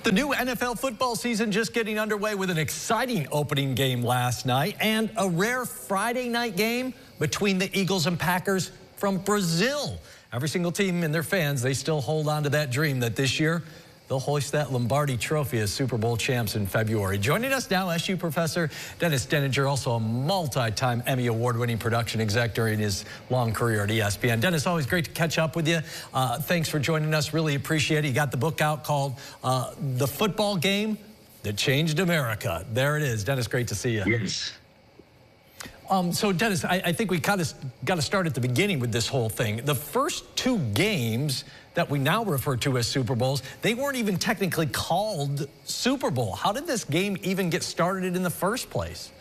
The new NFL football season just getting underway with an exciting opening game last night and a rare Friday night game between the Eagles and Packers from Brazil. Every single team and their fans, they still hold on to that dream that this year they'll hoist that Lombardi trophy as Super Bowl champs in February. Joining us now, SU professor Dennis Deninger, also a multi-time Emmy award-winning production exec during his long career at ESPN. Dennis, always great to catch up with you. Thanks for joining us. Really appreciate it. You got the book out called The Football Game That Changed America. There it is. Dennis, great to see you. Yes. So, Dennis, I think we kind of got to start at the beginning with this whole thing. The first two games that we now refer to as Super Bowls, they weren't even technically called Super Bowl. How did this game even get started in the first place?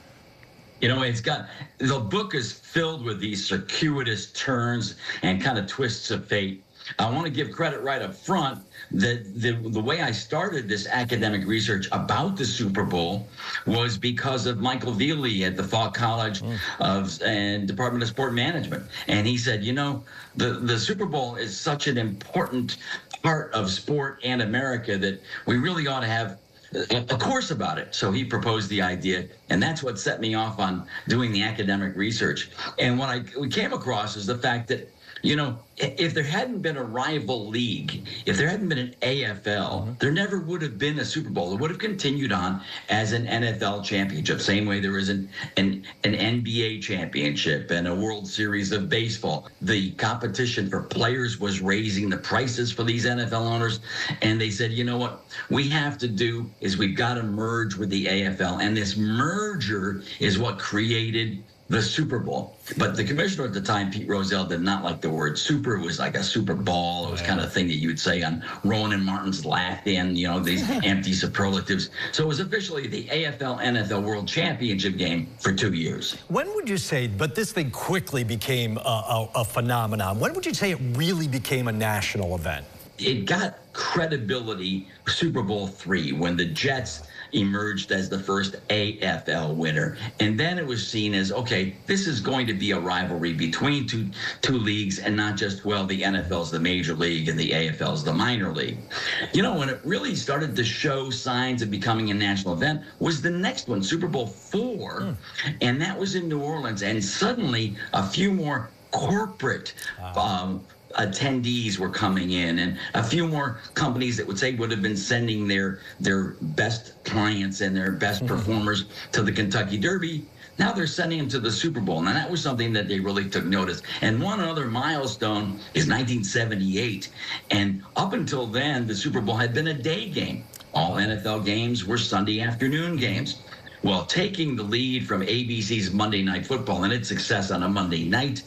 You know, the book is filled with these circuitous turns and kind of twists of fate. I want to give credit right up front that the way I started this academic research about the Super Bowl was because of Michael Veely at the Falk College and Department of Sport Management. And he said, you know, the Super Bowl is such an important part of sport and America that we really ought to have a course about it. So he proposed the idea, and that's what set me off on doing the academic research. And what we came across is the fact that, you know, if there hadn't been a rival league, if there hadn't been an AFL, there never would have been a Super Bowl. It would have continued on as an NFL championship, same way there is an NBA championship and a World Series of baseball. The competition for players was raising the prices for these NFL owners, and they said, you know what we have to do is we've got to merge with the AFL, and this merger is what created the Super Bowl. But the commissioner at the time, Pete Rozelle, did not like the word super. It was like a Super Ball. It was kind of a thing that you would say on Rowan and Martin's Latin, you know, these empty superlatives. So it was officially the AFL-NFL World Championship game for 2 years. When would you say, but this thing quickly became a phenomenon, when would you say it really became a national event? It got credibility Super Bowl III when the Jets emerged as the first AFL winner. And then it was seen as, okay, this is going to be a rivalry between two leagues and not just, well, the NFL's the major league and the AFL's the minor league. You know, when it really started to show signs of becoming a national event was the next one, Super Bowl IV, and that was in New Orleans. And suddenly a few more corporate attendees were coming in, and a few more companies that would have been sending their best clients and their best performers to the Kentucky Derby. Now they're sending them to the Super Bowl. Now that was something that they really took notice. And one other milestone is 1978. And up until then, the Super Bowl had been a day game. All NFL games were Sunday afternoon games. Well, taking the lead from ABC's Monday Night Football and its success on a Monday night,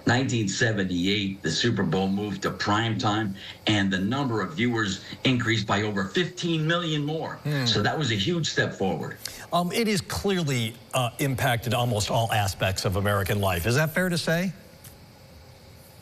1978, the Super Bowl moved to prime time, and the number of viewers increased by over 15 million more. So that was a huge step forward. It has clearly impacted almost all aspects of American life. Is that fair to say?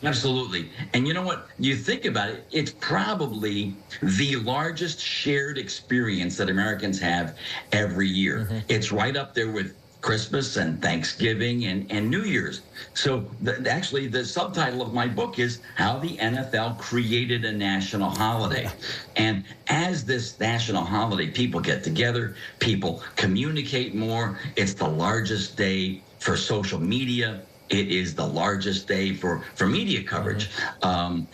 Absolutely. And you know what? You think about it, it's probably the largest shared experience that Americans have every year. It's right up there with Christmas and Thanksgiving and New Year's. So actually, the subtitle of my book is How the NFL Created a National Holiday. And as this national holiday, people get together, people communicate more. It's the largest day for social media. It is the largest day for media coverage.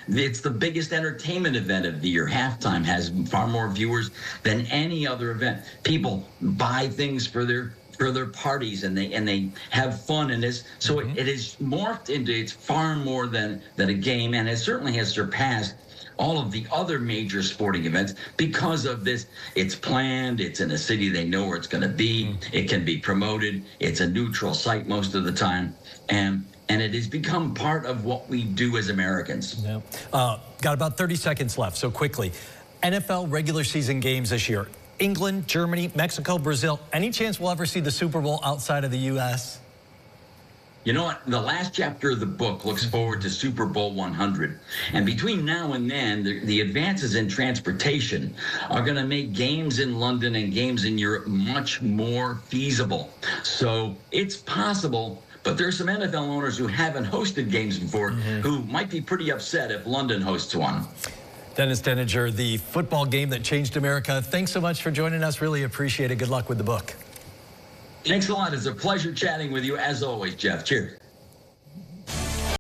It's the biggest entertainment event of the year. Halftime has far more viewers than any other event. People buy things for their parties, and they have fun in this. So it is morphed into, it's far more than a game, and it certainly has surpassed all of the other major sporting events because of this. It's planned, it's in a city they know where it's going to be, it can be promoted, it's a neutral site most of the time, and it has become part of what we do as Americans. Yeah. Got about 30 seconds left, so quickly. NFL regular season games this year. England, Germany, Mexico, Brazil. Any chance we'll ever see the Super Bowl outside of the U.S.? You know what? The last chapter of the book looks forward to Super Bowl 100. And between now and then, the advances in transportation are going to make games in London and games in Europe much more feasible. So it's possible, but there are some NFL owners who haven't hosted games before who might be pretty upset if London hosts one. Dennis Deninger, the football game that changed America. Thanks so much for joining us. Really appreciate it. Good luck with the book. Thanks a lot. It's a pleasure chatting with you as always, Jeff. Cheers.